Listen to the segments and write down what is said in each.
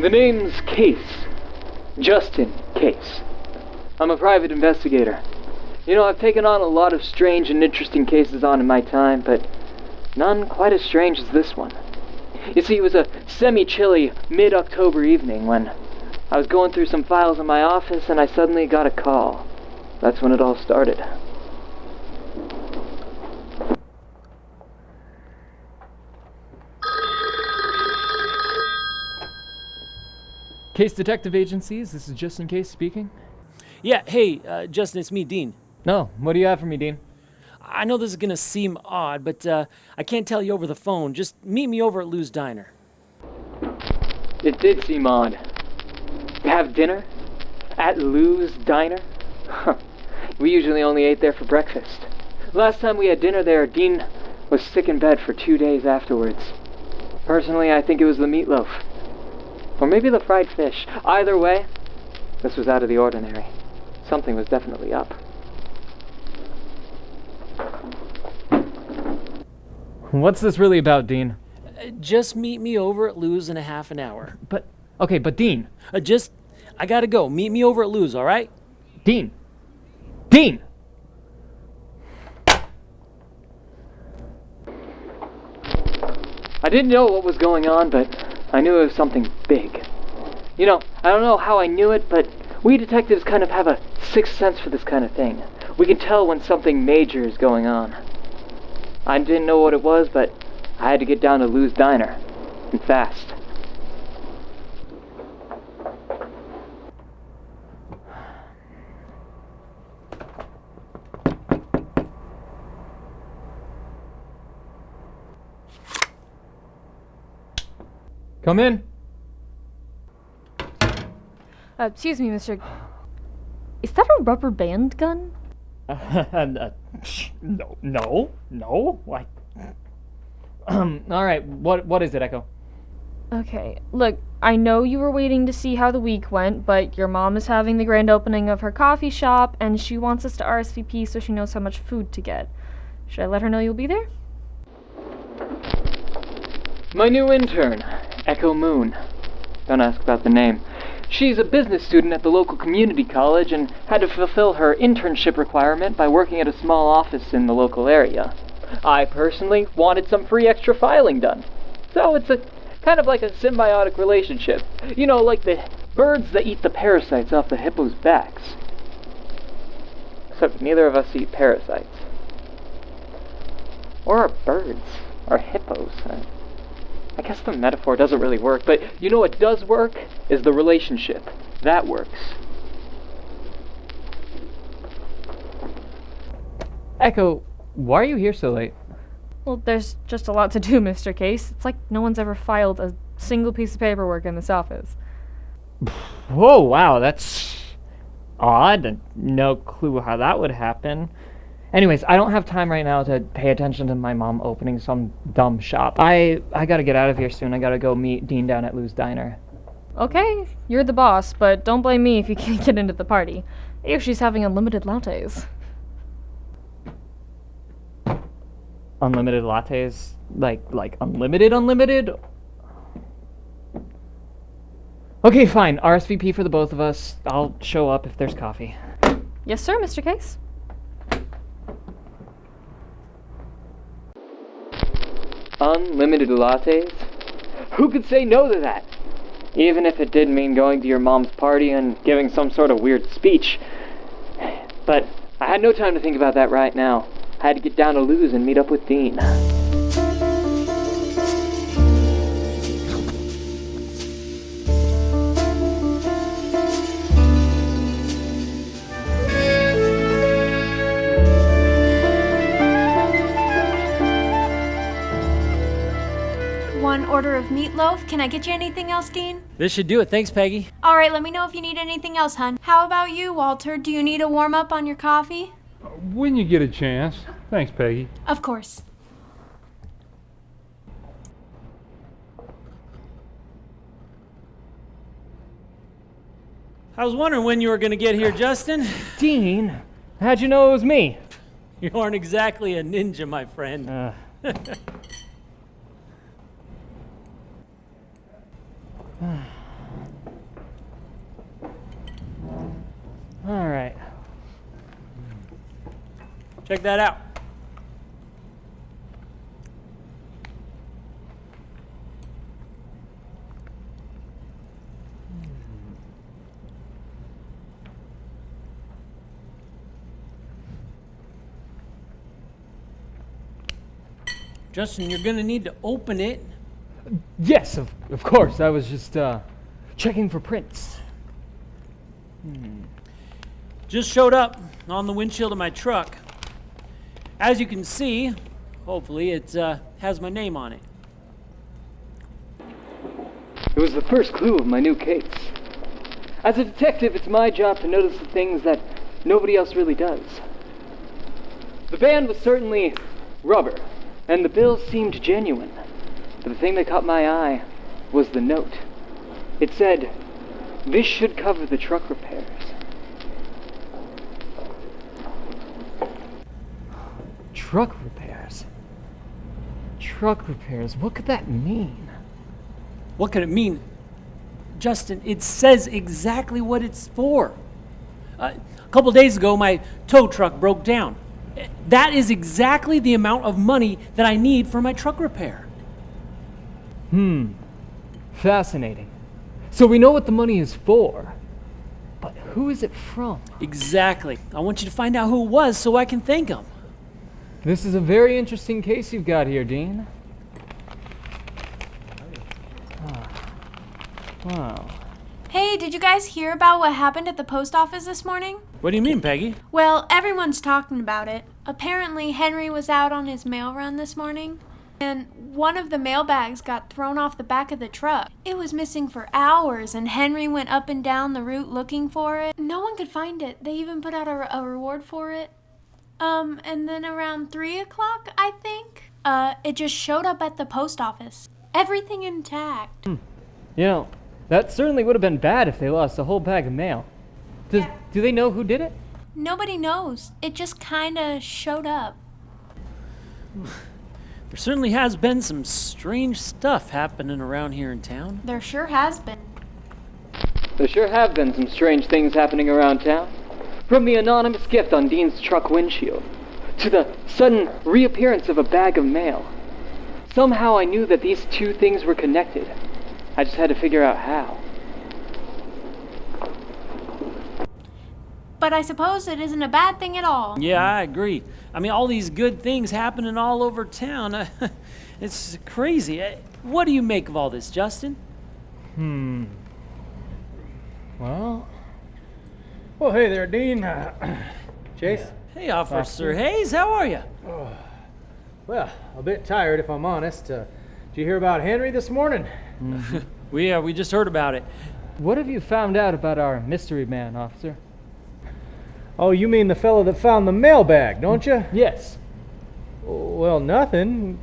The name's Case. Justin Case. I'm a private investigator. You know, I've taken on a lot of strange and interesting cases on in my time, but none quite as strange as this one. You see, it was a semi-chilly mid-October evening when I was going through some files in my office and I suddenly got a call. That's when it all started. Case Detective Agencies, this is Justin Case speaking. Yeah, hey, Justin, it's me, Dean. No, what do you have for me, Dean? I know this is gonna seem odd, but I can't tell you over the phone. Just meet me over at Lou's Diner. It did seem odd. Have dinner? At Lou's Diner? We usually only ate there for breakfast. Last time we had dinner there, Dean was sick in bed for 2 days afterwards. Personally, I think it was the meatloaf. Or maybe the fried fish. Either way, this was out of the ordinary. Something was definitely up. What's this really about, Dean? Just meet me over at Lou's in a half an hour. But Dean. I gotta go. Meet me over at Lou's, all right? Dean! Dean! I didn't know what was going on, but I knew it was something big. You know, I don't know how I knew it, but we detectives kind of have a sixth sense for this kind of thing. We can tell when something major is going on. I didn't know what it was, but I had to get down to Lou's Diner, and fast. Come in. Excuse me, mister. Is that a rubber band gun? No. Why? All right. What is it, Echo? Okay, look, I know you were waiting to see how the week went, but your mom is having the grand opening of her coffee shop, and she wants us to RSVP so she knows how much food to get. Should I let her know you'll be there? My new intern, Echo Moon. Don't ask about the name. She's a business student at the local community college and had to fulfill her internship requirement by working at a small office in the local area. I personally wanted some free extra filing done. So it's a kind of like a symbiotic relationship. You know, like the birds that eat the parasites off the hippos' backs. Except neither of us eat parasites. Or are birds. Or hippos. I guess the metaphor doesn't really work, but you know what does work? Is the relationship. That works. Echo, why are you here so late? Well, there's just a lot to do, Mr. Case. It's like no one's ever filed a single piece of paperwork in this office. Whoa, wow, that's odd. No clue how that would happen. Anyways, I don't have time right now to pay attention to my mom opening some dumb shop. I gotta get out of here soon. I gotta go meet Dean down at Lou's Diner. Okay, you're the boss, but don't blame me if you can't get into the party. If she's having unlimited lattes. Unlimited lattes? Like unlimited? Okay, fine. RSVP for the both of us. I'll show up if there's coffee. Yes, sir, Mr. Case. Unlimited lattes? Who could say no to that? Even if it did mean going to your mom's party and giving some sort of weird speech. But I had no time to think about that right now. I had to get down to Lou's and meet up with Dean. One order of meatloaf. Can I get you anything else, Dean? This should do it. Thanks, Peggy. All right, let me know if you need anything else, hon. How about you, Walter? Do you need a warm-up on your coffee? When you get a chance. Thanks, Peggy. Of course. I was wondering when you were gonna get here, Justin. Dean, how'd you know it was me? You aren't exactly a ninja, my friend. Check that out. Justin, you're gonna need to open it. Yes, of course. I was just checking for prints. Just showed up on the windshield of my truck. As you can see, hopefully it has my name on it. It was the first clue of my new case. As a detective, it's my job to notice the things that nobody else really does. The band was certainly rubber, and the bills seemed genuine. But the thing that caught my eye was the note. It said, "This should cover the truck repairs." Truck repairs. Truck repairs. What could that mean? What could it mean? Justin, it says exactly what it's for. A couple days ago, my tow truck broke down. That is exactly the amount of money that I need for my truck repair. Fascinating. So we know what the money is for, but who is it from? Exactly. I want you to find out who it was so I can thank him. This is a very interesting case you've got here, Dean. Wow. Hey, did you guys hear about what happened at the post office this morning? What do you mean, Peggy? Well, everyone's talking about it. Apparently, Henry was out on his mail run this morning, and one of the mail bags got thrown off the back of the truck. It was missing for hours, and Henry went up and down the route looking for it. No one could find it. They even put out a reward for it. And then around 3 o'clock, I think, it just showed up at the post office. Everything intact. You know, that certainly would have been bad if they lost a whole bag of mail. Do they know who did it? Nobody knows. It just kinda showed up. There certainly has been some strange stuff happening around here in town. There sure has been. There sure have been some strange things happening around town. From the anonymous gift on Dean's truck windshield, to the sudden reappearance of a bag of mail. Somehow I knew that these two things were connected. I just had to figure out how. But I suppose it isn't a bad thing at all. Yeah, I agree. I mean, all these good things happening all over town. It's crazy. What do you make of all this, Justin? Well, hey there, Dean. Chase? Hey, Officer Hayes, how are you? Well, a bit tired if I'm honest. Did you hear about Henry this morning? We just heard about it. What have you found out about our mystery man, officer? Oh, you mean the fellow that found the mailbag, don't you? Yes. Well, nothing.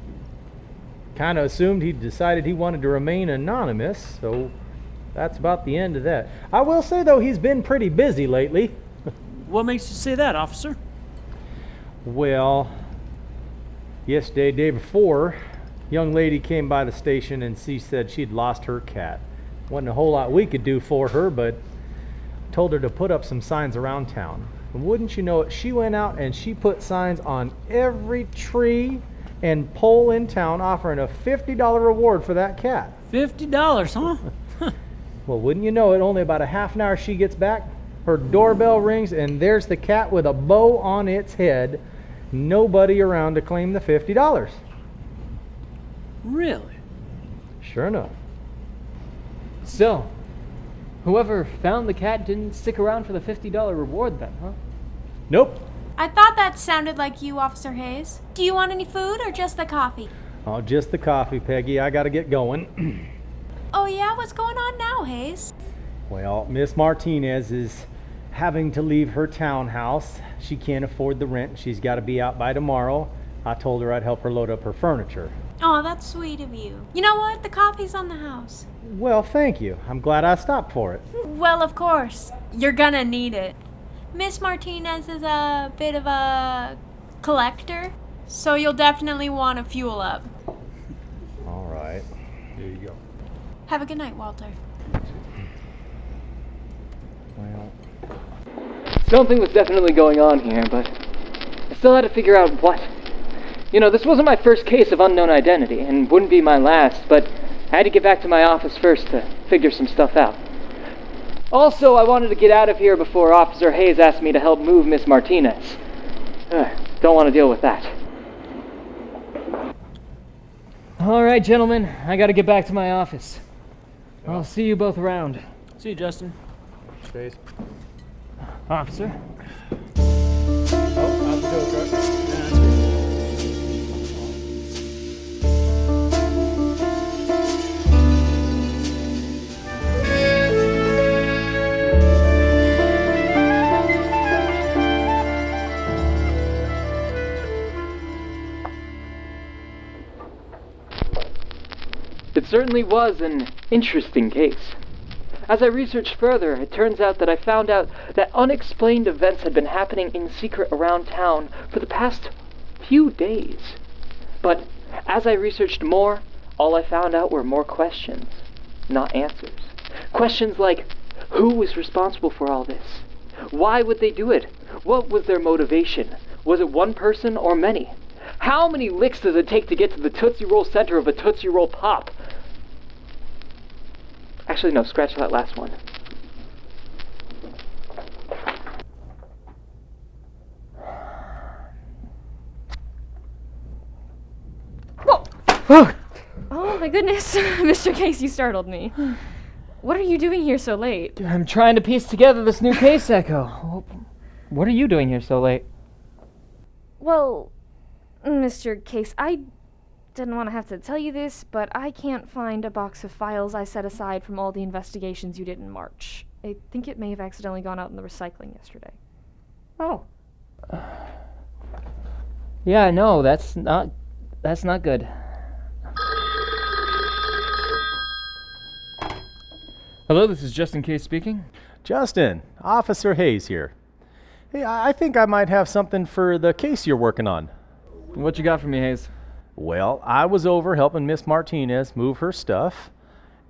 Kind of assumed he decided he wanted to remain anonymous, so that's about the end of that. I will say, though, he's been pretty busy lately. What makes you say that, officer? Well, yesterday, day before, young lady came by the station and she said she'd lost her cat. Wasn't a whole lot we could do for her, but told her to put up some signs around town. And wouldn't you know it, she went out and she put signs on every tree and pole in town offering a $50 reward for that cat. $50, huh? Well, wouldn't you know it, only about a half an hour she gets back, her doorbell rings, and there's the cat with a bow on its head. Nobody around to claim the $50. Really? Sure enough. So, whoever found the cat didn't stick around for the $50 reward then, huh? Nope. I thought that sounded like you, Officer Hayes. Do you want any food or just the coffee? Oh, just the coffee, Peggy. I gotta get going. Oh yeah? What's going on now, Hayes? Well, Miss Martinez is having to leave her townhouse. She can't afford the rent. She's got to be out by tomorrow. I told her I'd help her load up her furniture. Oh, that's sweet of you. You know what? The coffee's on the house. Well, thank you. I'm glad I stopped for it. Well, of course. You're gonna need it. Miss Martinez is a bit of a collector, so you'll definitely want to fuel up. All right. Here you go. Have a good night, Walter. Well, Something was definitely going on here, but I still had to figure out what. You know, this wasn't my first case of unknown identity, and wouldn't be my last, but I had to get back to my office first to figure some stuff out. Also, I wanted to get out of here before Officer Hayes asked me to help move Miss Martinez. Don't want to deal with that. All right, gentlemen, I gotta get back to my office. I'll see you both around. See you, Justin. Space. Officer? Oh, how's the tow truck? Yeah, that's good. It certainly was an interesting case. As I researched further, it turns out that I found out that unexplained events had been happening in secret around town for the past few days. But as I researched more, all I found out were more questions, not answers. Questions like, who was responsible for all this? Why would they do it? What was their motivation? Was it one person or many? How many licks does it take to get to the Tootsie Roll center of a Tootsie Roll Pop? Actually, no, scratch that last one. Oh my goodness, Mr. Case, you startled me. What are you doing here so late? I'm trying to piece together this new case, Echo. What are you doing here so late? Well, Mr. Case, I didn't want to have to tell you this, but I can't find a box of files I set aside from all the investigations you did in March. I think it may have accidentally gone out in the recycling yesterday. Oh. Yeah, no, that's not good. Hello, this is Justin Case speaking. Justin, Officer Hayes here. Hey, I think I might have something for the case you're working on. What you got for me, Hayes? Well, I was over helping Miss Martinez move her stuff,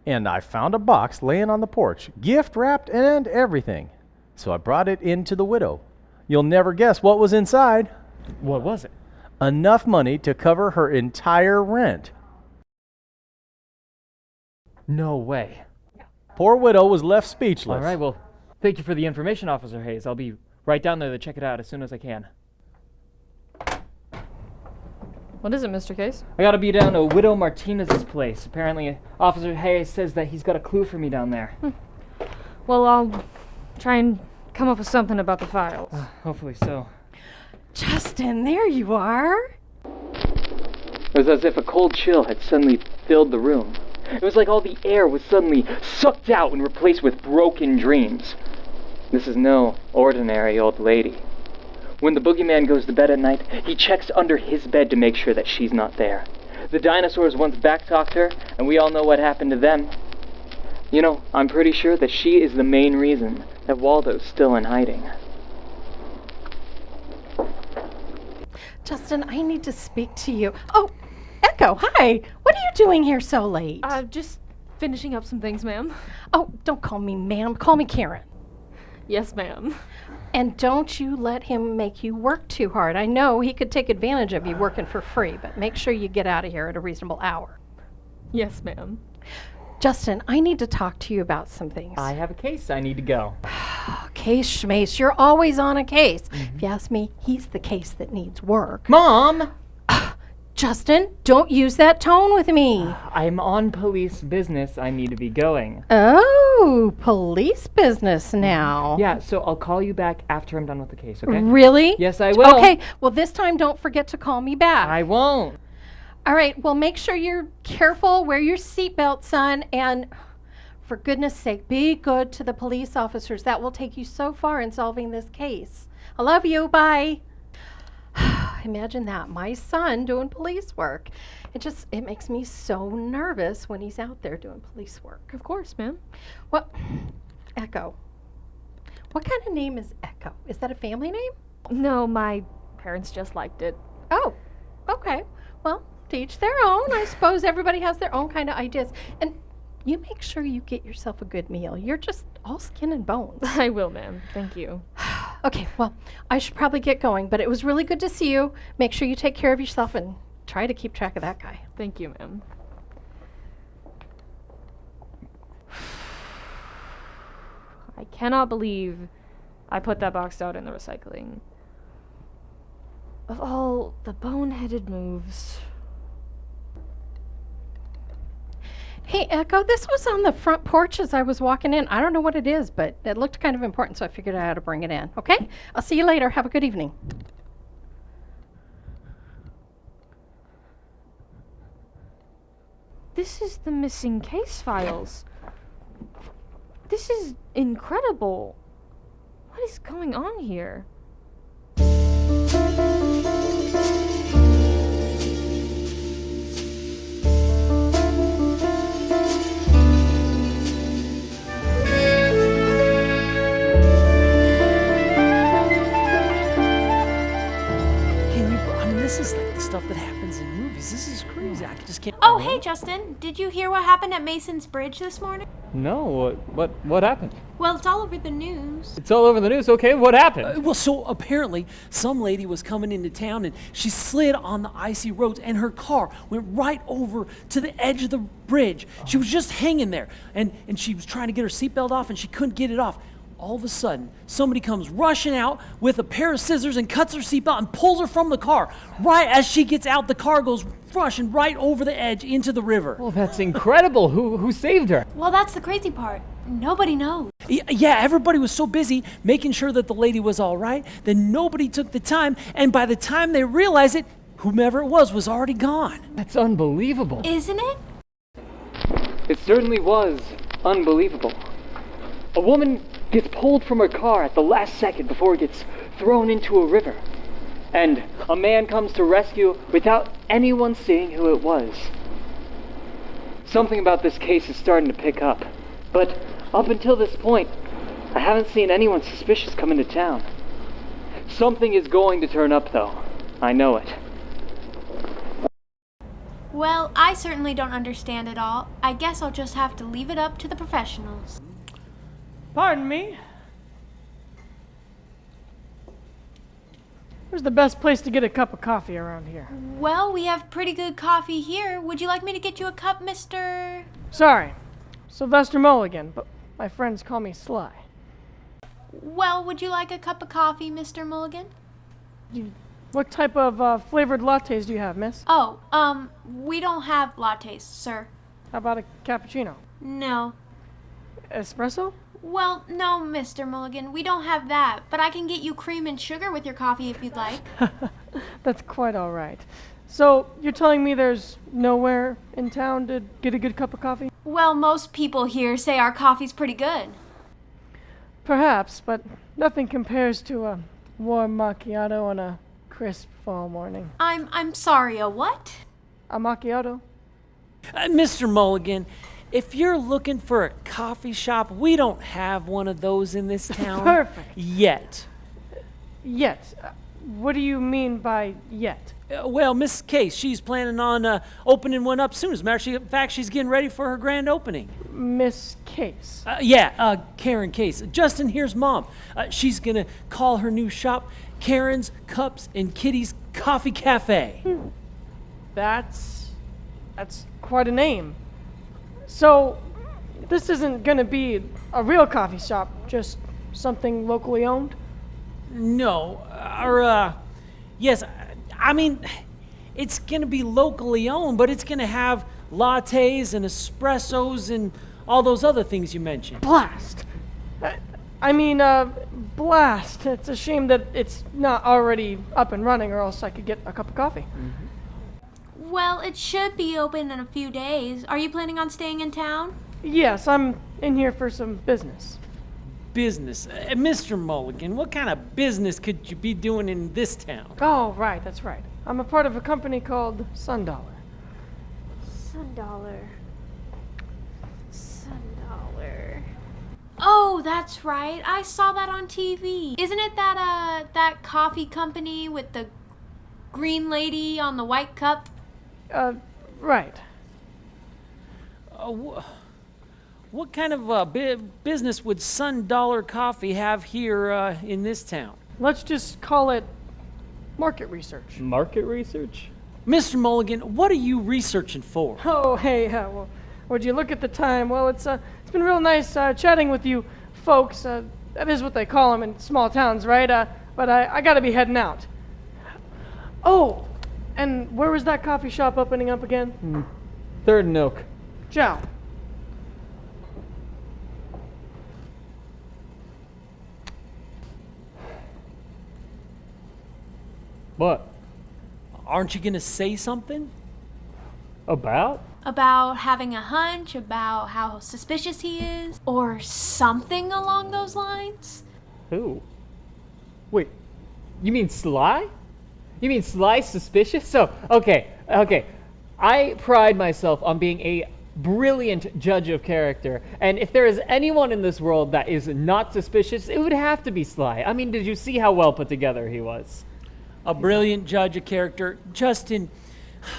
and I found a box laying on the porch, gift wrapped and everything. So I brought it in to the widow. You'll never guess what was inside. What was it? Enough money to cover her entire rent. No way. Poor widow was left speechless. All right, well, thank you for the information, Officer Hayes. I'll be right down there to check it out as soon as I can. What is it, Mr. Case? I gotta be down to Widow Martinez's place. Apparently, Officer Hayes says that he's got a clue for me down there. Well, I'll try and come up with something about the files. Hopefully so. Justin, there you are. It was as if a cold chill had suddenly filled the room. It was like all the air was suddenly sucked out and replaced with broken dreams. This is no ordinary old lady. When the boogeyman goes to bed at night, he checks under his bed to make sure that she's not there. The dinosaurs once backtalked her, and we all know what happened to them. You know, I'm pretty sure that she is the main reason that Waldo's still in hiding. Justin, I need to speak to you. Oh, Echo, hi. What are you doing here so late? Just finishing up some things, ma'am. Oh, don't call me ma'am. Call me Karen. Yes, ma'am. And don't you let him make you work too hard. I know he could take advantage of you working for free, but make sure you get out of here at a reasonable hour. Yes, ma'am. Justin, I need to talk to you about some things. I have a case. I need to go. Case schmace, you're always on a case. If you ask me, he's the case that needs work. Mom! Justin, don't use that tone with me. I'm on police business. I need to be going. Oh, police business now. Yeah, so I'll call you back after I'm done with the case, okay? Really? Yes, I will. Okay, well, this time don't forget to call me back. I won't. All right, well, make sure you're careful, wear your seatbelt, son, and for goodness sake, be good to the police officers. That will take you so far in solving this case. I love you, bye. Imagine that, my son doing police work. It makes me so nervous when he's out there doing police work. Of course, ma'am. Well, Echo. What kind of name is Echo? Is that a family name? No, my parents just liked it. Oh, okay. Well, to each their own. I suppose everybody has their own kind of ideas. And you make sure you get yourself a good meal. You're just all skin and bones. I will, ma'am. Thank you. Okay, well, I should probably get going, but it was really good to see you. Make sure you take care of yourself and try to keep track of that guy. Thank you, ma'am. I cannot believe I put that box out in the recycling. Of all the boneheaded moves. Hey, Echo, this was on the front porch as I was walking in. I don't know what it is, but it looked kind of important, so I figured out how to bring it in. Okay? I'll see you later. Have a good evening. This is the missing case files. This is incredible. What is going on here? This is like the stuff that happens in movies. This is crazy. I just can't. Oh, hey, Justin. Did you hear what happened at Mason's Bridge this morning? No, what happened? Well, it's all over the news. It's all over the news. Okay, what happened? Well, so apparently some lady was coming into town and she slid on the icy roads and her car went right over to the edge of the bridge. She was just hanging there and she was trying to get her seatbelt off and she couldn't get it off. All of a sudden, somebody comes rushing out with a pair of scissors and cuts her seatbelt and pulls her from the car. Right as she gets out, the car goes rushing right over the edge into the river. Oh, that's incredible. Who saved her? Well, that's the crazy part. Nobody knows. Yeah, everybody was so busy making sure that the lady was all right that nobody took the time, and by the time they realized it, whomever it was already gone. That's unbelievable. Isn't it? It certainly was unbelievable. A woman gets pulled from her car at the last second before it gets thrown into a river. And a man comes to rescue without anyone seeing who it was. Something about this case is starting to pick up. But up until this point, I haven't seen anyone suspicious come into town. Something is going to turn up, though. I know it. Well, I certainly don't understand it all. I guess I'll just have to leave it up to the professionals. Pardon me. Where's the best place to get a cup of coffee around here? Well, we have pretty good coffee here. Would you like me to get you a cup, Mr.? Sorry, Sylvester Mulligan, but my friends call me Sly. Well, would you like a cup of coffee, Mr. Mulligan? What type of flavored lattes do you have, miss? Oh, we don't have lattes, sir. How about a cappuccino? No. Espresso? Well, no, Mr. Mulligan, we don't have that, but I can get you cream and sugar with your coffee if you'd like. That's quite all right. So, you're telling me there's nowhere in town to get a good cup of coffee? Well, most people here say our coffee's pretty good. Perhaps, but nothing compares to a warm macchiato on a crisp fall morning. I'm sorry, a what? A macchiato? Mr. Mulligan, if you're looking for a coffee shop, we don't have one of those in this town. Perfect. Yet. Yet? What do you mean by yet? Well, Miss Case, she's planning on opening one up soon. As a matter of fact, she's getting ready for her grand opening. Miss Case? Karen Case. Justin here's Mom. She's going to call her new shop Karen's Cups and Kitty's Coffee Cafe. That's quite a name. So, this isn't going to be a real coffee shop, just something locally owned? No, yes, I mean, it's going to be locally owned, but it's going to have lattes and espressos and all those other things you mentioned. Blast! Blast. It's a shame that it's not already up and running, or else I could get a cup of coffee. Mm-hmm. Well, it should be open in a few days. Are you planning on staying in town? Yes, I'm in here for some business. Business? Mr. Mulligan, what kind of business could you be doing in this town? Oh, right, that's right. I'm a part of a company called $Sun. $Sun. Oh, that's right. I saw that on TV. Isn't it that coffee company with the green lady on the white cup? Right. What kind of business would Sun Dollar Coffee have here in this town? Let's just call it market research. Market research? Mr. Mulligan, what are you researching for? Oh, hey, well, would you look at the time? Well, it's been real nice chatting with you folks. That is what they call them in small towns, right? But I gotta be heading out. Oh, and where was that coffee shop opening up again? Third and Oak. Ciao. What? Aren't you gonna say something? About? About having a hunch, about how suspicious he is, or something along those lines. Who? Wait, you mean Sly? You mean Sly suspicious? So, okay. I pride myself on being a brilliant judge of character, and if there is anyone in this world that is not suspicious, it would have to be Sly. I mean, did you see how well put together he was? A brilliant judge of character. Justin,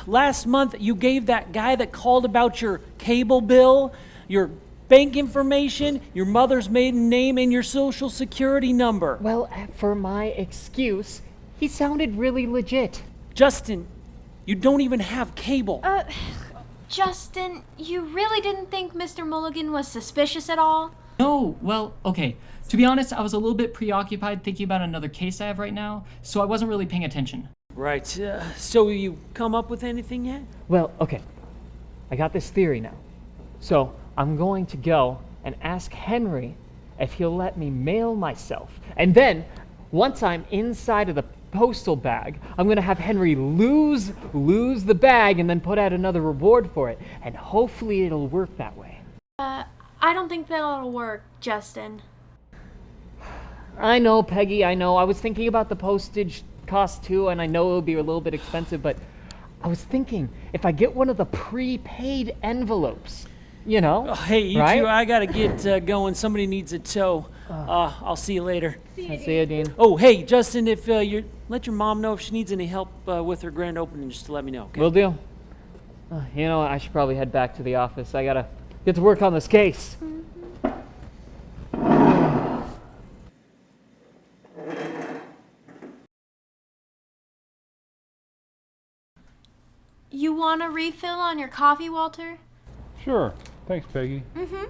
last month you gave that guy that called about your cable bill, your bank information, your mother's maiden name, and your social security number. Well, for my excuse, he sounded really legit. Justin, you don't even have cable. Justin, you really didn't think Mr. Mulligan was suspicious at all? No, well, okay. To be honest, I was a little bit preoccupied thinking about another case I have right now, so I wasn't really paying attention. Right. So you come up with anything yet? Well, okay. I got this theory now. So I'm going to go and ask Henry if he'll let me mail myself. And then, once I'm inside of the postal bag, I'm going to have Henry lose the bag and then put out another reward for it. And hopefully it'll work that way. I don't think that'll work, Justin. I know, Peggy, I know. I was thinking about the postage cost too, and I know it'll be a little bit expensive, but I was thinking if I get one of the prepaid envelopes, you know. Oh, hey, you right? two, I gotta get going. Somebody needs a tow. I'll see you later. See you, Dean. Oh, hey, Justin, if you let your mom know if she needs any help with her grand opening, just to let me know, okay? Will do. You know, I should probably head back to the office. I gotta get to work on this case. You want a refill on your coffee, Walter? Sure. Thanks, Peggy. Mm-hmm.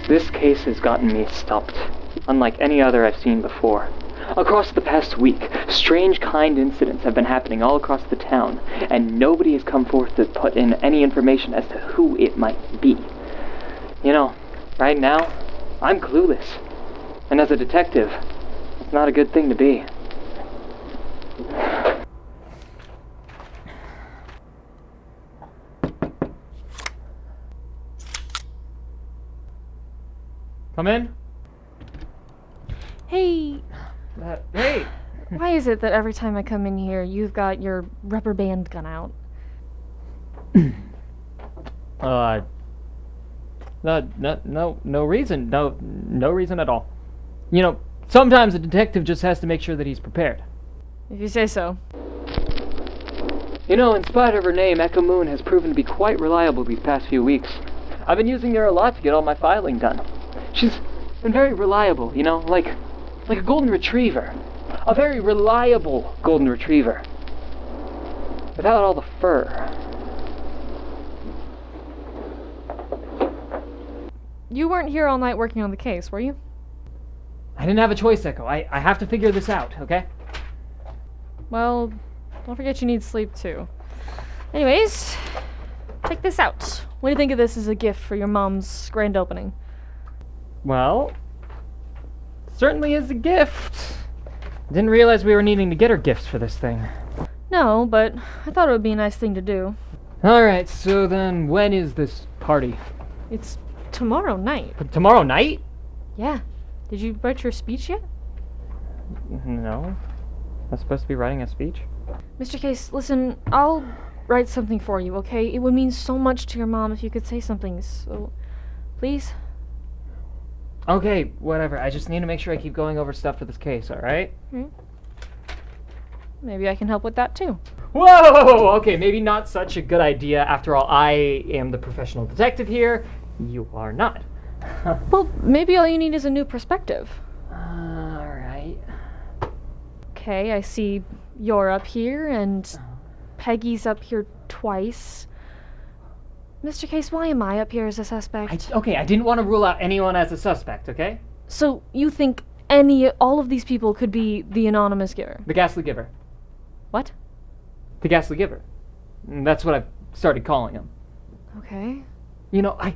This case has gotten me stumped, unlike any other I've seen before. Across the past week, strange kind incidents have been happening all across the town, and nobody has come forth to put in any information as to who it might be. You know, right now, I'm clueless. And as a detective, it's not a good thing to be. Come in. Hey, Hey. why is it that every time I come in here, you've got your rubber band gun out? No reason. No reason at all. You know, sometimes a detective just has to make sure that he's prepared. If you say so. You know, in spite of her name, Echo Moon has proven to be quite reliable these past few weeks. I've been using her a lot to get all my filing done. She's been very reliable, you know, like a golden retriever. A very reliable golden retriever. Without all the fur. You weren't here all night working on the case, were you? I didn't have a choice, Echo. I have to figure this out, okay? Well, don't forget you need sleep too. Anyways, check this out. What do you think of this as a gift for your mom's grand opening? Well, certainly is a gift. Didn't realize we were needing to get her gifts for this thing. No, but I thought it would be a nice thing to do. Alright, so then when is this party? It's tomorrow night. Tomorrow night? Yeah. Did you write your speech yet? No. I'm supposed to be writing a speech? Mr. Case, listen, I'll write something for you, okay? It would mean so much to your mom if you could say something, so please? Okay, whatever. I just need to make sure I keep going over stuff for this case, alright? Maybe I can help with that too. Whoa! Okay, maybe not such a good idea. After all, I am the professional detective here. You are not. Well, maybe all you need is a new perspective. Alright. Okay, I see you're up here and Peggy's up here twice. Mr. Case, why am I up here as a suspect? Okay, I didn't want to rule out anyone as a suspect, okay? So you think all of these people could be the anonymous giver? The Ghastly Giver. What? The Ghastly Giver. That's what I've started calling him. Okay. You know, I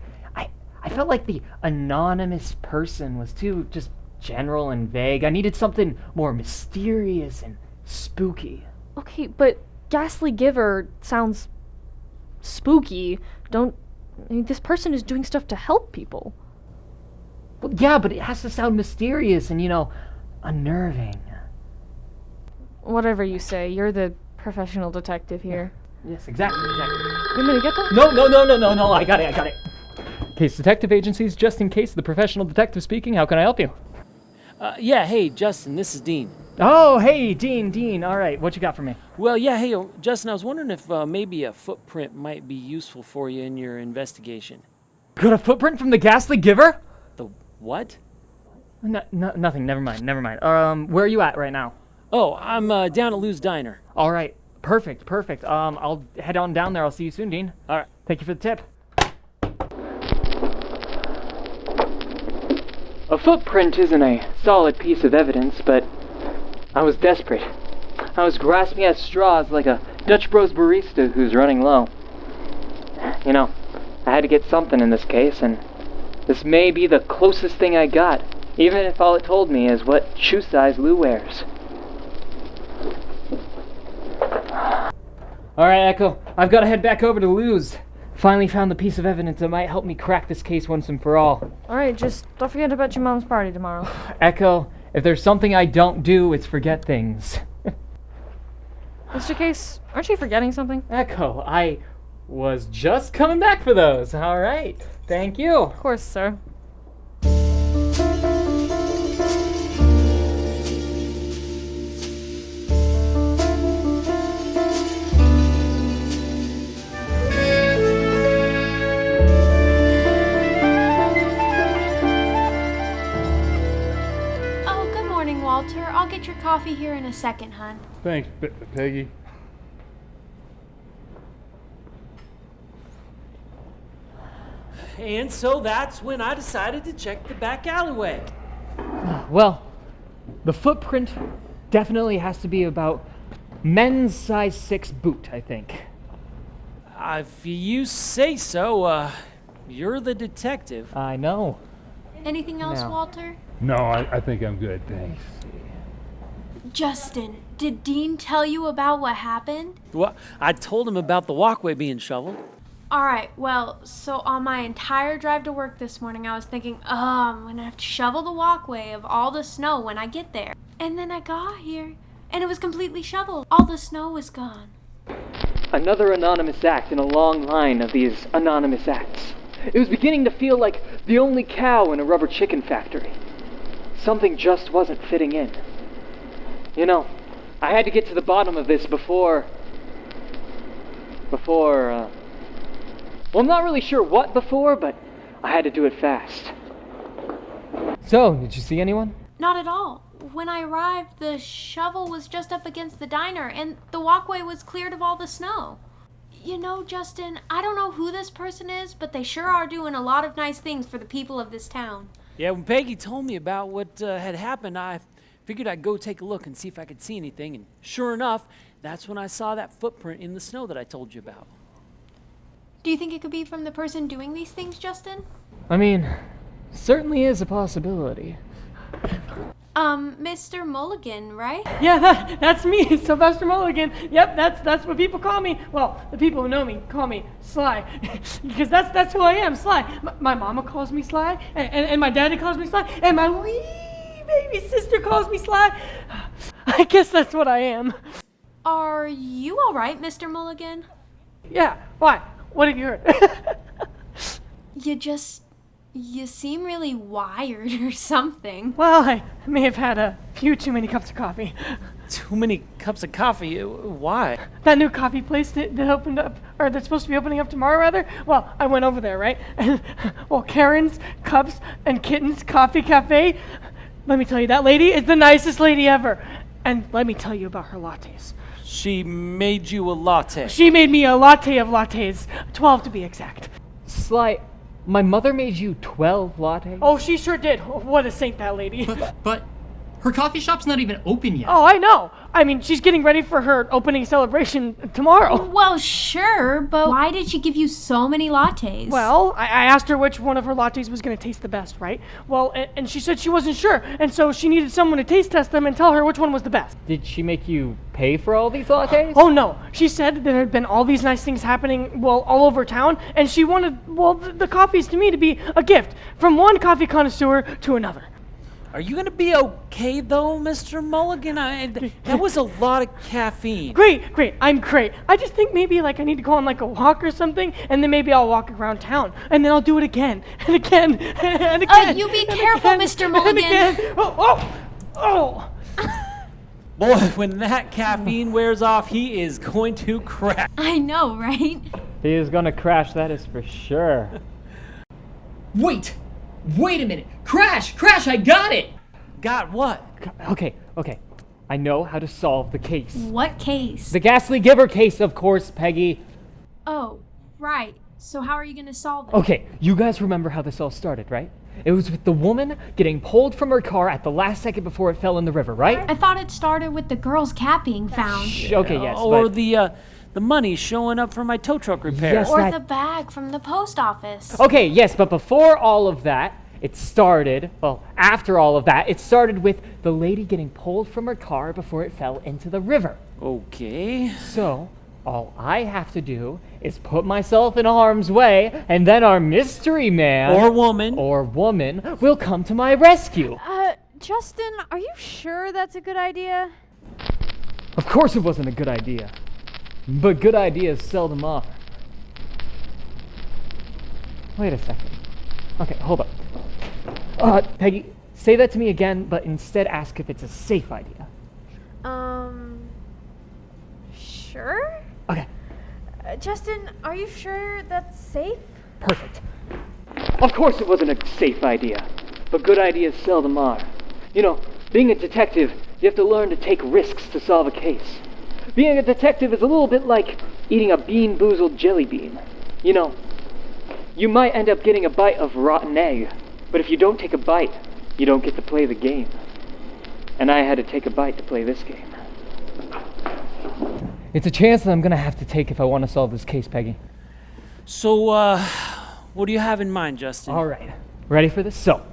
felt like the anonymous person was too just general and vague. I needed something more mysterious and spooky. Okay, but Ghastly Giver sounds spooky. This person is doing stuff to help people. Well, yeah, but it has to sound mysterious and, unnerving. Whatever you say, you're the professional detective here. Yes, exactly. You want me to get that? No, I got it. Case Detective Agencies, just in case, the professional detective speaking, how can I help you? Yeah, hey, Justin, this is Dean. Oh, hey, Dean, alright, what you got for me? Well, yeah, hey, Justin, I was wondering if maybe a footprint might be useful for you in your investigation. Got a footprint from the Ghastly Giver? The what? Nothing, never mind. Where are you at right now? Oh, I'm down at Lou's Diner. Alright, perfect. I'll head on down there, I'll see you soon, Dean. Alright. Thank you for the tip. A footprint isn't a solid piece of evidence, but I was desperate. I was grasping at straws like a Dutch Bros barista who's running low. I had to get something in this case, and this may be the closest thing I got, even if all it told me is what shoe size Lou wears. Alright, Echo, I've got to head back over to Lou's. Finally found the piece of evidence that might help me crack this case once and for all. Alright, just don't forget about your mom's party tomorrow. Echo, if there's something I don't do, it's forget things. Mr. Case, aren't you forgetting something? Echo, I was just coming back for those. Alright, thank you. Of course, sir. Walter, I'll get your coffee here in a second, hon. Thanks, Peggy. And so that's when I decided to check the back alleyway. Well, the footprint definitely has to be about men's size 6 boot, I think. If you say so, you're the detective. I know. Anything else, No. Walter? No, I think I'm good, thanks. Justin, did Dean tell you about what happened? Well, I told him about the walkway being shoveled. Alright, well, so on my entire drive to work this morning, I was thinking, I'm gonna have to shovel the walkway of all the snow when I get there. And then I got here, and it was completely shoveled. All the snow was gone. Another anonymous act in a long line of these anonymous acts. It was beginning to feel like the only cow in a rubber chicken factory. Something just wasn't fitting in. I had to get to the bottom of this before, well, I'm not really sure what before, but I had to do it fast. So, did you see anyone? Not at all. When I arrived, the shovel was just up against the diner, and the walkway was cleared of all the snow. Justin, I don't know who this person is, but they sure are doing a lot of nice things for the people of this town. Yeah, when Peggy told me about what had happened, I figured I'd go take a look and see if I could see anything. And sure enough, That's when I saw that footprint in the snow that I told you about. Do you think it could be from the person doing these things, Justin? I mean, certainly is a possibility. Mr. Mulligan, right? Yeah, that's me, Sylvester Mulligan. Yep, that's what people call me. Well, the people who know me call me Sly, because that's who I am, Sly. My mama calls me Sly, and my daddy calls me Sly, and my wee baby sister calls me Sly. I guess that's what I am. Are you all right, Mr. Mulligan? Yeah. Why? What have you heard? You seem really wired or something. Well, I may have had a few too many cups of coffee. Too many cups of coffee? Why? That new coffee place that opened up, or that's supposed to be opening up tomorrow, rather. Well, I went over there, right? And, well, Karen's Cups and Kittens Coffee Cafe. Let me tell you, that lady is the nicest lady ever. And let me tell you about her lattes. She made you a latte. She made me a latte of lattes, 12 to be exact. Sly, my mother made you 12 lattes? Oh, she sure did. What a saint, that lady. But her coffee shop's not even open yet. Oh, I know. I mean, she's getting ready for her opening celebration tomorrow. Well, sure, but why did she give you so many lattes? Well, I asked her which one of her lattes was going to taste the best, right? Well, and she said she wasn't sure, and so she needed someone to taste test them and tell her which one was the best. Did she make you pay for all these lattes? Oh, no. She said that there had been all these nice things happening, well, all over town, and she wanted, well, the coffees to me to be a gift from one coffee connoisseur to another. Are you gonna be okay though, Mr. Mulligan? That was a lot of caffeine. Great. I'm great. I just think maybe like I need to go on like a walk or something, and then maybe I'll walk around town, and then I'll do it again and again and again. You be careful, Mr. Mulligan. And again. Oh. Boy, when that caffeine wears off, he is going to crash. I know, right? He is gonna crash, that is for sure. Wait a minute. Crash, I got it. Got what? Okay. I know how to solve the case. What case? The Ghastly Giver case, of course, Peggy. Oh, right. So how are you going to solve it? Okay, you guys remember how this all started, right? It was with the woman getting pulled from her car at the last second before it fell in the river, right? I thought it started with the girl's cat being found. Okay, yes, Or but... the money showing up for my tow truck repair. Yes. Or that- the bag from the post office. Okay, yes, but before all of that, after all of that, it started with the lady getting pulled from her car before it fell into the river. Okay. So, all I have to do is put myself in harm's way, and then our mystery man... Or woman. will come to my rescue. Justin, are you sure that's a good idea? Of course it wasn't a good idea. But good ideas seldom are. Wait a second. Okay, hold up. Peggy, say that to me again, but instead ask if it's a safe idea. Sure? Okay, Justin, are you sure that's safe? perfect. Of course it wasn't a safe idea, but good ideas seldom are. You know, being a detective, you have to learn to take risks to solve a case. Being a detective is a little bit like eating a bean-boozled jelly bean. You know, you might end up getting a bite of rotten egg, but if you don't take a bite, you don't get to play the game. And I had to take a bite to play this game. It's a chance that I'm gonna have to take if I want to solve this case, Peggy. So, what do you have in mind, Justin? All right, ready for this? So,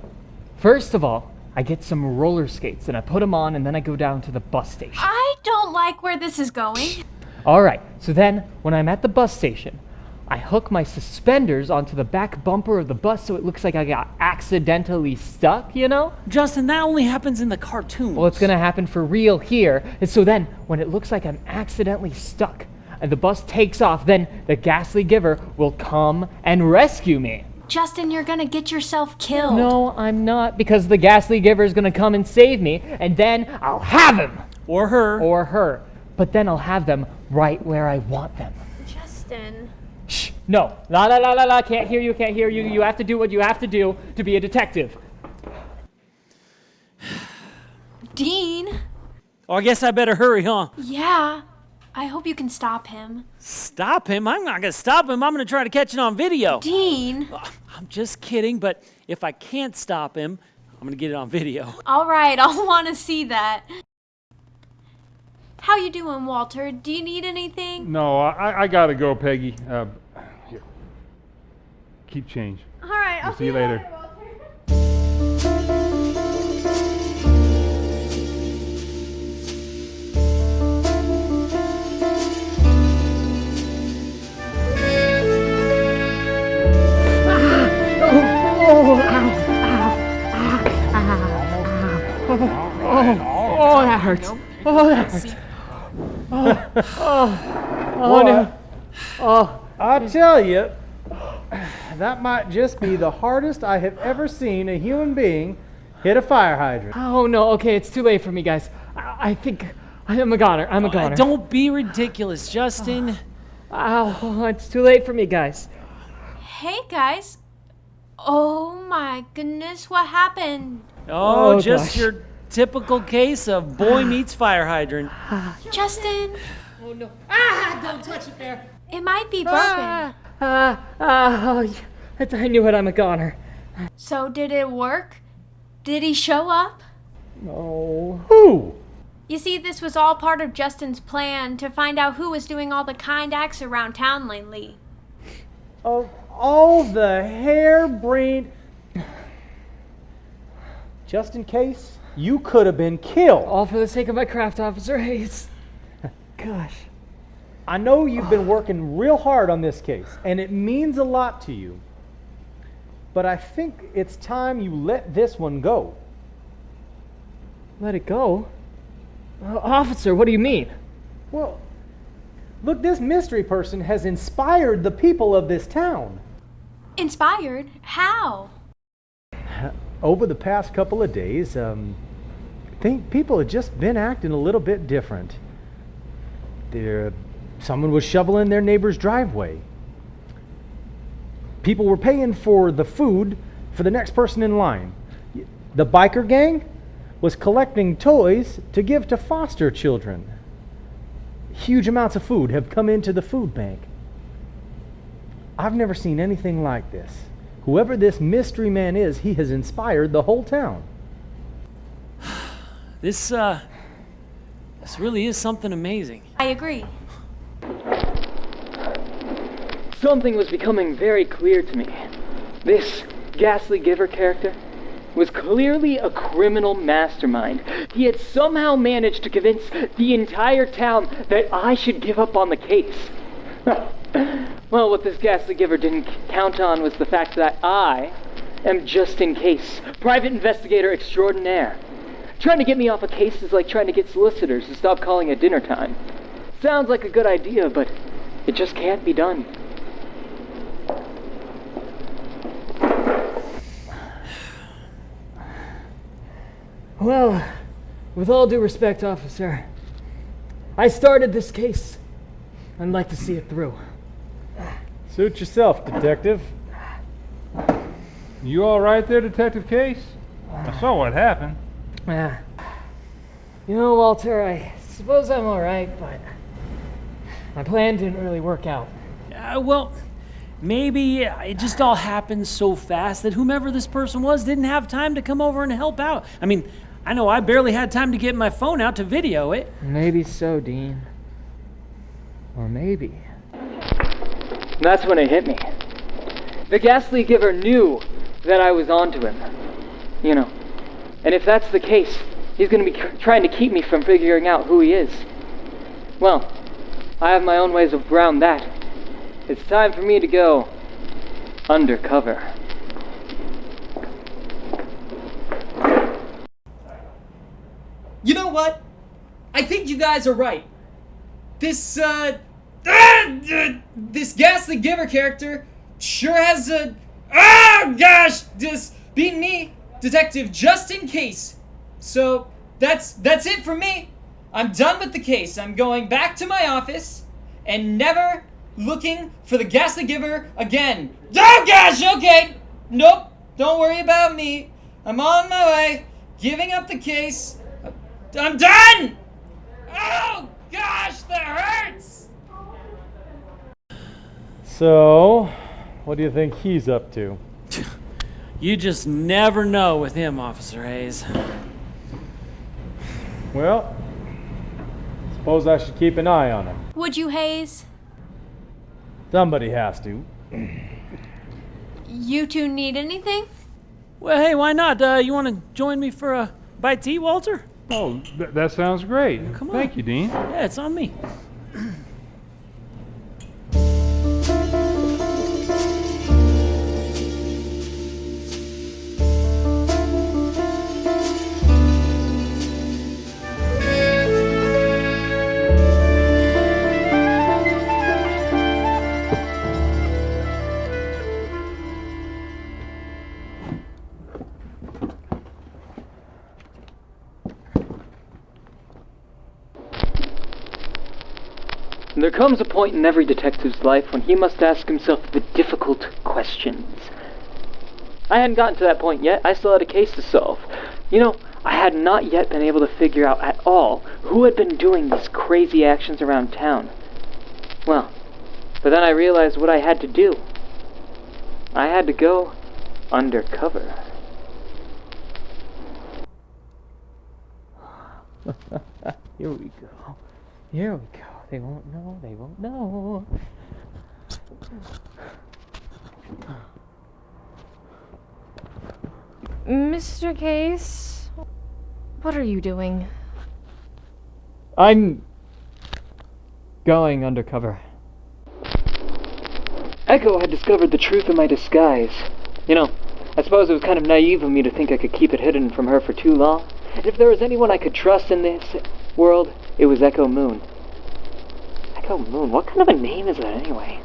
first of all, I get some roller skates and I put them on and then I go down to the bus station. I don't like where this is going. All right, so then when I'm at the bus station, I hook my suspenders onto the back bumper of the bus so it looks like I got accidentally stuck, you know? Justin, that only happens in the cartoons. Well, it's gonna happen for real here. And so then, when it looks like I'm accidentally stuck and the bus takes off, then the Ghastly Giver will come and rescue me. Justin, you're gonna get yourself killed. No, I'm not, because the Ghastly Giver is gonna come and save me, and then I'll have him! Or her. Or her. But then I'll have them right where I want them. Justin. Shh, no. La, can't hear you. You have to do what you have to do to be a detective. Dean? Oh, I guess I better hurry, huh? Yeah. I hope you can stop him. Stop him? I'm not gonna stop him. I'm gonna try to catch it on video. Dean? I'm just kidding, but if I can't stop him, I'm gonna get it on video. All right, I'll want to see that. How you doing, Walter? Do you need anything? No, I gotta go, Peggy. Here. Keep change. All right, I'll We'll see you later. Walter. Oh, that hurts. Oh, that hurts. Oh, no. Oh, I tell you, that might just be the hardest I have ever seen a human being hit a fire hydrant. oh no. Okay, it's too late for me, guys. I think I'm a goner. I'm a goner. Don't be ridiculous, Justin. Ow, it's too late for me, guys. Hey, guys. Oh my goodness, what happened? Oh, Oh, just gosh. your typical case of boy meets fire hydrant. Justin, Oh no. Ah! Don't touch it there. it might be broken. Oh, yeah. I knew it. I'm a goner. So did it work? Did he show up? No. Who? You see, this was all part of Justin's plan to find out who was doing all the kind acts around town lately. Of all the harebrained... Just in case, you could have been killed. All for the sake of my craft, Officer Hayes. Gosh. I know you've been working real hard on this case, and it means a lot to you. But I think it's time you let this one go. Let it go? Officer, what do you mean? Well, look, this mystery person has inspired the people of this town. Inspired? How? Over the past couple of days, I think people have just been acting a little bit different. Someone was shoveling their neighbor's driveway. People were paying for the food for the next person in line. The biker gang was collecting toys to give to foster children. Huge amounts of food have come into the food bank. I've never seen anything like this. Whoever this mystery man is, he has inspired the whole town. This really is something amazing. I agree. Something was becoming very clear to me. This Ghastly Giver character was clearly a criminal mastermind. He had somehow managed to convince the entire town that I should give up on the case. Well, what this Ghastly Giver didn't count on was the fact that I am just in case, private investigator extraordinaire. Trying to get me off a case is like trying to get solicitors to stop calling at dinner time. Sounds like a good idea, but it just can't be done. Well, with all due respect, officer, I started this case. I'd like to see it through. Suit yourself, detective. You all right there, Detective Case? I saw what happened. Yeah. You know, Walter, I suppose I'm all right, but my plan didn't really work out. Well, maybe it just all happened so fast that whomever this person was didn't have time to come over and help out. I mean, I know I barely had time to get my phone out to video it. Maybe so, Dean. Or maybe. That's when it hit me. The Ghastly Giver knew that I was onto him. You know. And if that's the case, he's going to be trying to keep me from figuring out who he is. Well, I have my own ways around that. It's time for me to go undercover. You know what? I think you guys are right. This this Ghastly Giver character sure has just beat me, Detective, just in case. So that's it for me. I'm done with the case. I'm going back to my office and never looking for the Ghastly Giver again. Oh gosh, okay. Nope, don't worry about me. I'm on my way, giving up the case. I'm done! Oh gosh, that hurts! So, what do you think he's up to? You just never know with him, Officer Hayes. Well, Suppose I should keep an eye on him. Would you, Hayes? Somebody has to. You two need anything? Well, hey, why not? You want to join me for a bite to eat, Walter? Oh, that sounds great. Come on. Thank you, Dean. Yeah, it's on me. There comes a point in every detective's life when he must ask himself the difficult questions. I hadn't gotten to that point yet. I still had a case to solve. You know, I had not yet been able to figure out at all who had been doing these crazy actions around town. Well, but then I realized what I had to do. I had to go undercover. Here we go. Here we go. They won't know. They won't know. Mr. Case, what are you doing? I'm going undercover. Echo had discovered the truth of my disguise. You know, I suppose it was kind of naive of me to think I could keep it hidden from her for too long. And if there was anyone I could trust in this world, it was Echo Moon. Echo Moon? What kind of a name is that anyway?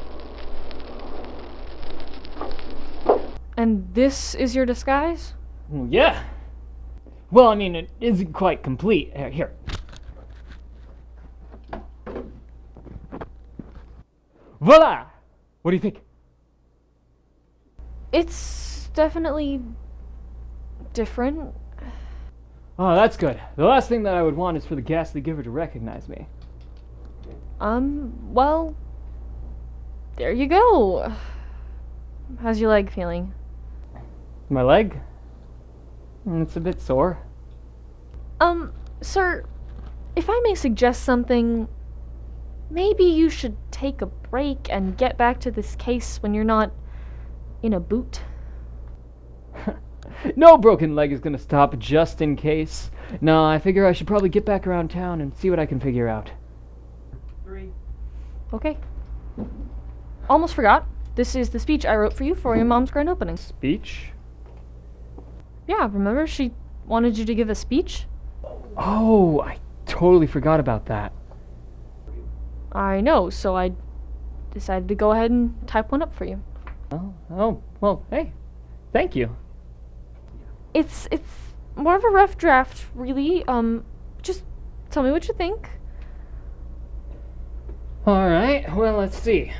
And this is your disguise? Yeah. Well, I mean, it isn't quite complete. Here. Voila! What do you think? It's definitely different. Oh, that's good. The last thing that I would want is for the Ghastly Giver to recognize me. Well, there you go. How's your leg feeling? My leg? It's a bit sore. Sir, if I may suggest something, maybe you should take a break and get back to this case when you're not in a boot. No broken leg is gonna stop just in case. No, I figure I should probably get back around town and see what I can figure out. 3. Okay. Almost forgot. This is the speech I wrote for you for your mom's grand opening. Speech? Yeah, remember she wanted you to give a speech? Oh, I totally forgot about that. I know, so I decided to go ahead and type one up for you. Oh, well, hey, thank you. It's more of a rough draft, really. Just tell me what you think. Alright, well, let's see.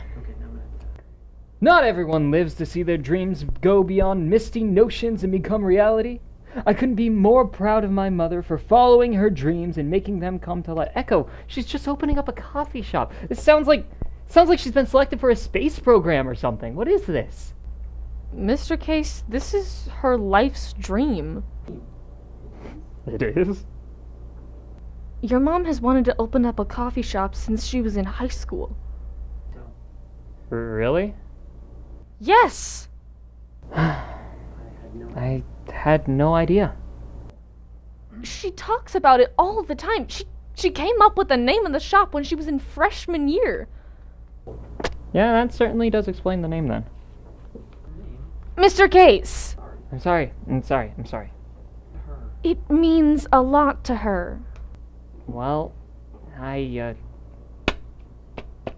Not everyone lives to see their dreams go beyond misty notions and become reality. I couldn't be more proud of my mother for following her dreams and making them come to life. Echo, she's just opening up a coffee shop. It sounds like she's been selected for a space program or something. What is this? Mr. Case, this is her life's dream. It is? Your mom has wanted to open up a coffee shop since she was in high school. Really? Yes! I had no idea. She talks about it all the time. She came up with the name of the shop when she was in freshman year. Yeah, that certainly does explain the name then. Mr. Case! I'm sorry. It means a lot to her. Well, You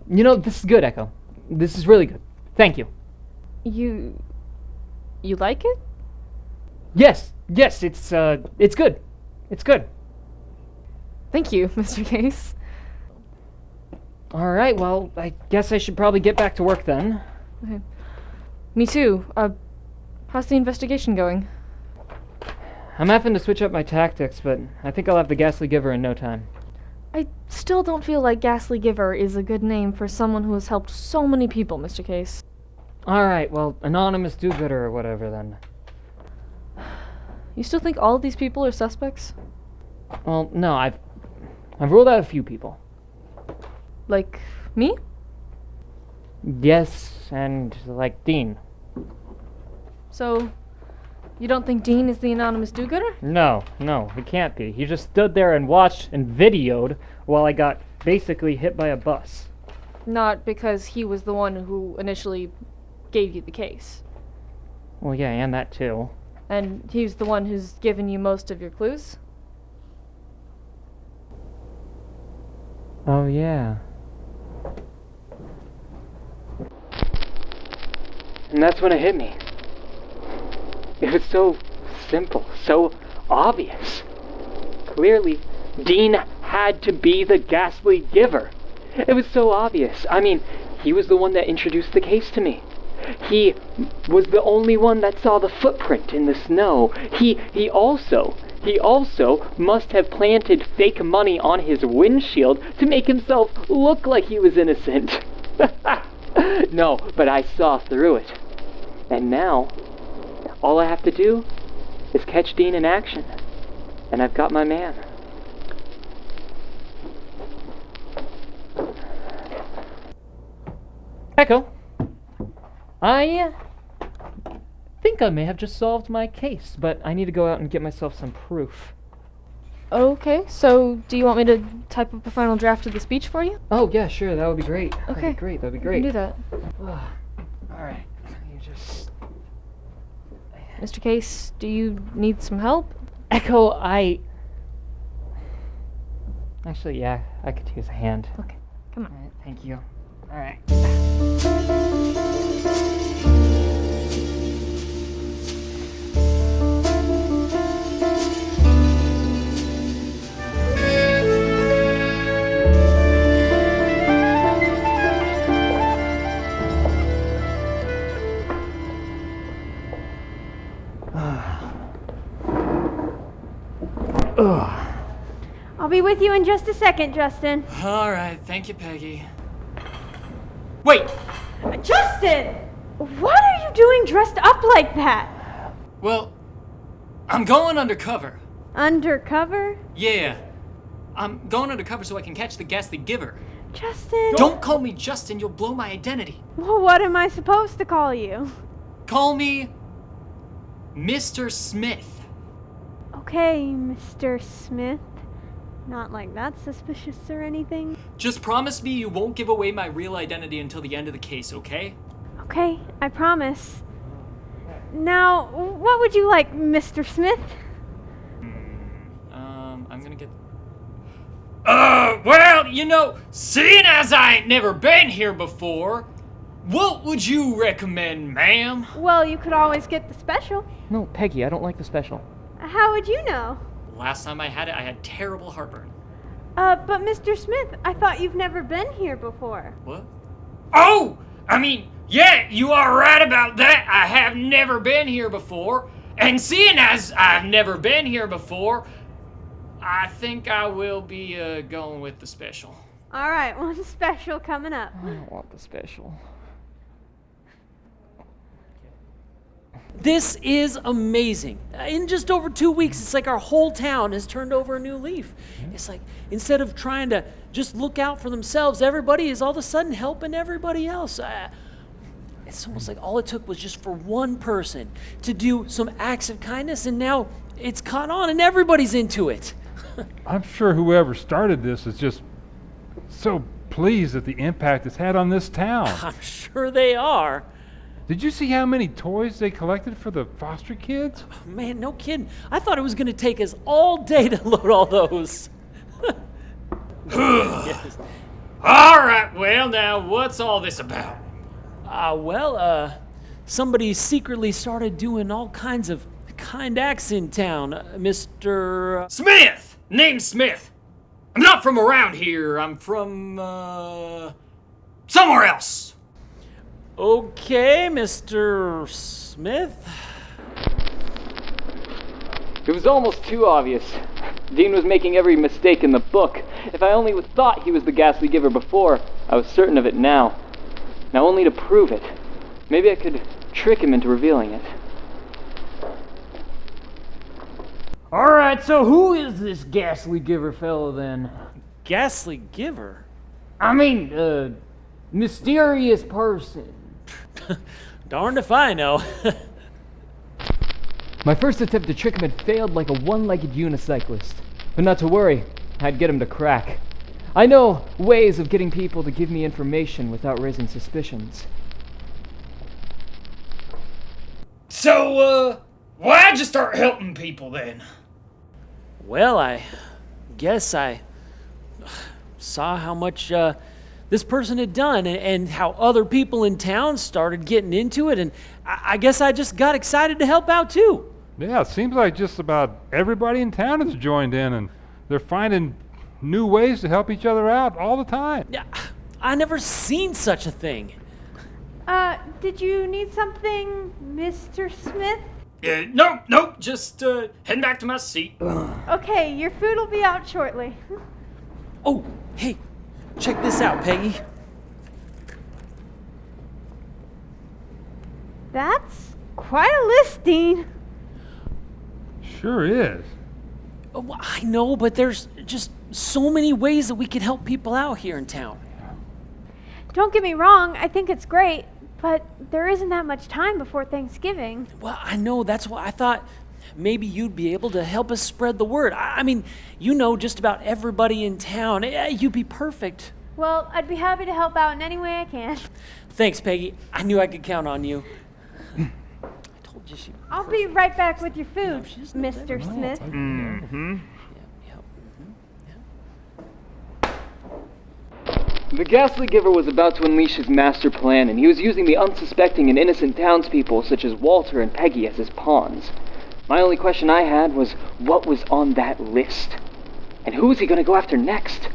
know, this is good, Echo. This is really good. Thank you. You like it? Yes, it's good. It's good. Thank you, Mr. Case. Alright, well, I guess I should probably get back to work then. Okay. Me too. How's the investigation going? I'm having to switch up my tactics, but I think I'll have the Ghastly Giver in no time. I still don't feel like Ghastly Giver is a good name for someone who has helped so many people, Mr. Case. Alright, well, Anonymous Do-Gooder or whatever then. You still think all of these people are suspects? Well, no, I've ruled out a few people. Like me? Yes, and like Dean. So, you don't think Dean is the anonymous do-gooder? No, it can't be. He just stood there and watched and videoed while I got basically hit by a bus. Not because he was the one who initially gave you the case. Well, yeah, and that too. And he's the one who's given you most of your clues? Oh, yeah. And that's when it hit me. It was so simple, so obvious. Clearly, Dean had to be the ghastly giver. It was so obvious. I mean, he was the one that introduced the case to me. He was the only one that saw the footprint in the snow. He also must have planted fake money on his windshield to make himself look like he was innocent. No, but I saw through it. And now, all I have to do is catch Dean in action. And I've got my man. Echo, I think I may have just solved my case, but I need to go out and get myself some proof. Okay, so do you want me to type up a final draft of the speech for you? Oh, yeah, sure, that would be great. Okay. That'd be great, that'd be We great. can do that. Alright, you just... Mr. Case, do you need some help? Echo, Actually, yeah, I could use a hand. Okay, come on. Alright, thank you. Alright. I'll be with you in just a second, Justin. All right, thank you, Peggy. Wait! Justin! What are you doing dressed up like that? Well, I'm going undercover. Undercover? Yeah. I'm going undercover so I can catch the ghastly giver. Justin? Don't call me Justin, you'll blow my identity. Well, what am I supposed to call you? Call me Mr. Smith. Okay, Mr. Smith. Not like that's suspicious or anything. Just promise me you won't give away my real identity until the end of the case, okay? Okay, I promise. Now, what would you like, Mr. Smith? I'm gonna get... well, you know, seeing as I ain't never been here before, what would you recommend, ma'am? Well, you could always get the special. No, Peggy, I don't like the special. How would you know? Last time I had it, I had terrible heartburn. But Mr. Smith, I thought you've never been here before. What? Oh! I mean, yeah, you are right about that. I have never been here before. And seeing as I've never been here before, I think I will be going with the special. All right, one special coming up. I don't want the special. This is amazing. In just over 2 weeks, it's like our whole town has turned over a new leaf. It's like instead of trying to just look out for themselves, everybody is all of a sudden helping everybody else. It's almost like all it took was just for one person to do some acts of kindness, and now it's caught on and everybody's into it. I'm sure whoever started this is just so pleased at the impact it's had on this town. I'm sure they are. Did you see how many toys they collected for the foster kids? Man, no kidding. I thought it was going to take us all day to load all those. Yes. All right, well, now, what's all this about? Somebody secretly started doing all kinds of kind acts in town. Mr. Smith! Name's Smith. I'm not from around here. I'm from, somewhere else. Okay, Mr. Smith. It was almost too obvious. Dean was making every mistake in the book. If I only thought he was the ghastly giver before, I was certain of it now. Now only to prove it. Maybe I could trick him into revealing it. Alright, so who is this ghastly giver fellow then? Ghastly giver? I mean, mysterious person. Darned if I know. My first attempt to trick him had failed like a one-legged unicyclist. But not to worry, I'd get him to crack. I know ways of getting people to give me information without raising suspicions. So, why'd you start helping people then? Well, I guess I saw how much this person had done and how other people in town started getting into it, and I guess I just got excited to help out too. Yeah, it seems like just about everybody in town has joined in, and they're finding new ways to help each other out all the time. Yeah, I never seen such a thing. Did you need something, Mr. Smith? Nope, just heading back to my seat. Okay, your food will be out shortly. Oh, hey, check this out, Peggy. That's quite a listing. Sure is. Well, I know, but there's just so many ways that we could help people out here in town. Don't get me wrong, I think it's great, but there isn't that much time before Thanksgiving. Well, I know, that's why I thought maybe you'd be able to help us spread the word. I mean, you know just about everybody in town. You'd be perfect. Well, I'd be happy to help out in any way I can. Thanks, Peggy. I knew I could count on you. I told you she'd be I'll be right back with your food, Mr. Smith. Mm-hmm. The Ghastly Giver was about to unleash his master plan, and he was using the unsuspecting and innocent townspeople such as Walter and Peggy as his pawns. My only question I had was, what was on that list? And who was he going to go after next?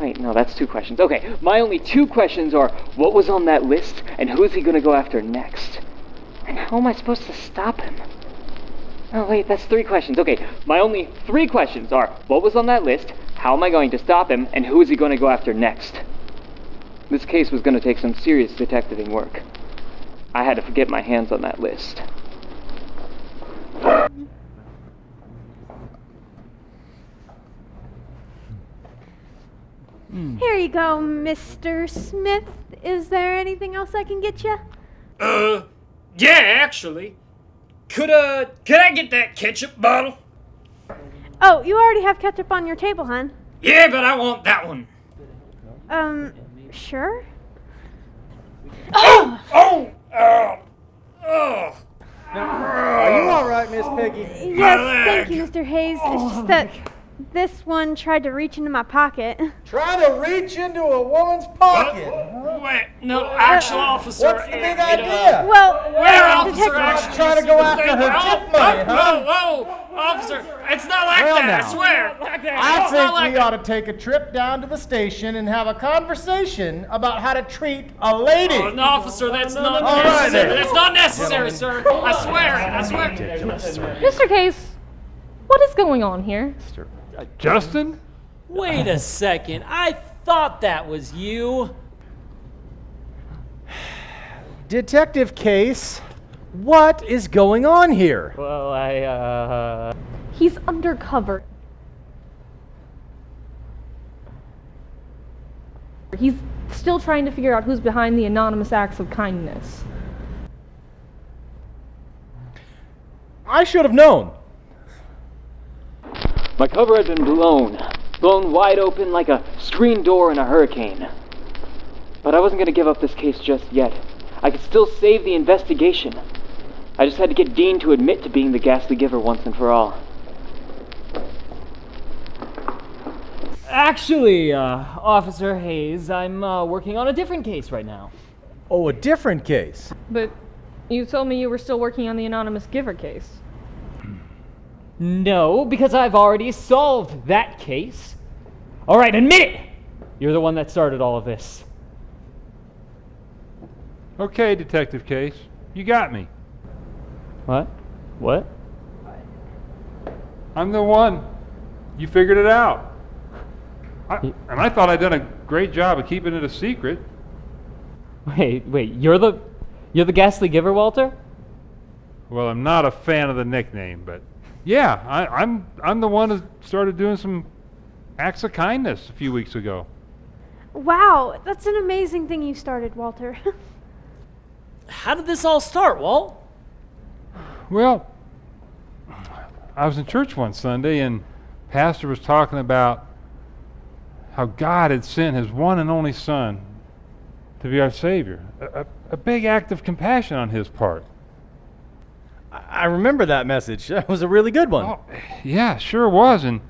Wait, no, that's two questions. Okay, my only two questions are, what was on that list, and who is he going to go after next? And how am I supposed to stop him? Oh, wait, that's three questions. Okay, my only three questions are, what was on that list, how am I going to stop him, and who is he going to go after next? This case was going to take some serious detectiving work. I had to get my hands on that list. Here you go, Mr. Smith. Is there anything else I can get you? Yeah, actually. Could I get that ketchup bottle? Oh, you already have ketchup on your table, hon. Yeah, but I want that one. Sure? Oh! Are you all right, Miss Peggy? Yes, thank you, Mr. Hayes. It's just that this one tried to reach into my pocket. Trying to reach into a woman's pocket. Wait, no, actual officer. What's the big idea? Well, Where, officer? Detective- Actually, Trying to go after her tip money, huh? Whoa, officer! It's not like Well, that. now. I swear. I It's not think like we ought to take a trip down to the station and have a conversation about how to treat a lady. Oh, no, officer, that's not All right, necessary. then. That's not necessary, sir. I swear. Mr. Case, what is going on here? Justin? Wait a second. I thought that was you. Detective Case, what is going on here? Well, He's undercover. He's still trying to figure out who's behind the anonymous acts of kindness. I should have known. My cover had been blown wide open like a screen door in a hurricane. But I wasn't going to give up this case just yet. I could still save the investigation. I just had to get Dean to admit to being the Ghastly Giver once and for all. actually, Officer Hayes, I'm working on a different case right now. Oh, a different case. But you told me you were still working on the anonymous giver case. No, because I've already solved that case. All right, admit it! You're the one that started all of this. Okay, Detective Case. You got me. What? What? I'm the one. You figured it out. And I thought I'd done a great job of keeping it a secret. Wait, you're the Ghastly Giver, Walter? Well, I'm not a fan of the nickname, but yeah, I'm the one who started doing some acts of kindness a few weeks ago. Wow, that's an amazing thing you started, Walter. How did this all start, Walt? Well, I was in church one Sunday and pastor was talking about how God had sent his one and only son to be our Savior. A big act of compassion on his part. I remember that message. That was a really good one. Oh, yeah, sure was. And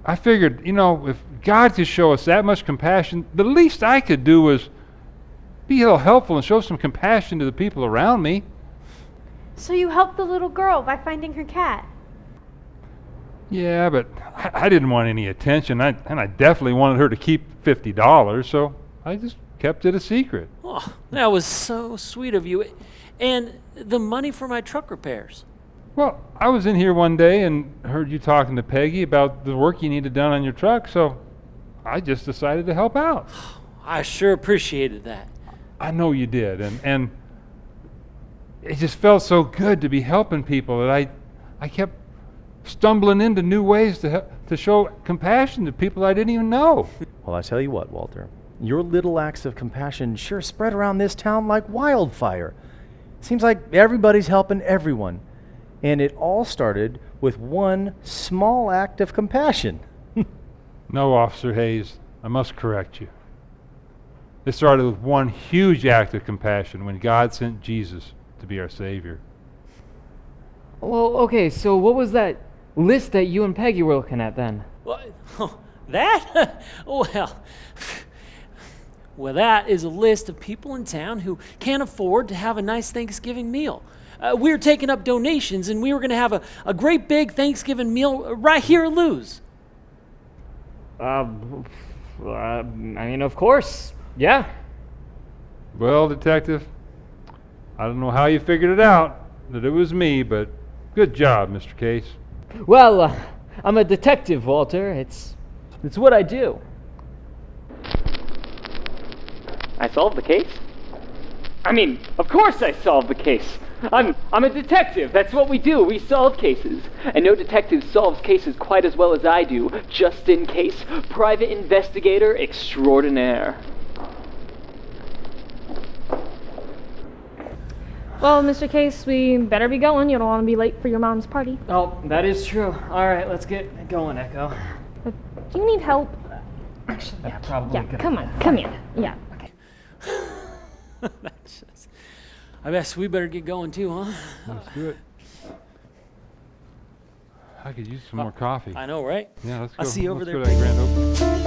I figured, if God could show us that much compassion, the least I could do was be a little helpful and show some compassion to the people around me. So you helped the little girl by finding her cat. Yeah, but I didn't want any attention, and I definitely wanted her to keep $50, so I just kept it a secret. Oh, that was so sweet of you. And the money for my truck repairs. Well, I was in here one day and heard you talking to Peggy about the work you needed done on your truck, so I just decided to help out. I sure appreciated that. I know you did, and it just felt so good to be helping people that I kept stumbling into new ways to show compassion to people I didn't even know. Well, I tell you what, Walter, your little acts of compassion sure spread around this town like wildfire. Seems like everybody's helping everyone. And it all started with one small act of compassion. No, Officer Hayes, I must correct you. It started with one huge act of compassion when God sent Jesus to be our Savior. Well, okay, so what was that list that you and Peggy were looking at then? What? That? Well, that is a list of people in town who can't afford to have a nice Thanksgiving meal. We were taking up donations, and we were going to have a great big Thanksgiving meal right here at Lou's. I mean, of course, yeah. Well, Detective, I don't know how you figured it out that it was me, but good job, Mr. Case. Well, I'm a detective, Walter. It's what I do. I solved the case? I mean, of course I solved the case. I'm a detective. That's what we do. We solve cases. And no detective solves cases quite as well as I do. Just in case, private investigator extraordinaire. Well, Mr. Case, we better be going. You don't want to be late for your mom's party. Oh, that is true. All right, let's get going, Echo. But do you need help? Actually, yeah, probably. Yeah, come on. Come here. Yeah. I guess we better get going too, huh? Let's do it. I could use some more coffee. I know, right? Yeah, let's go. I'll see you over Let's there. go to that grand opening.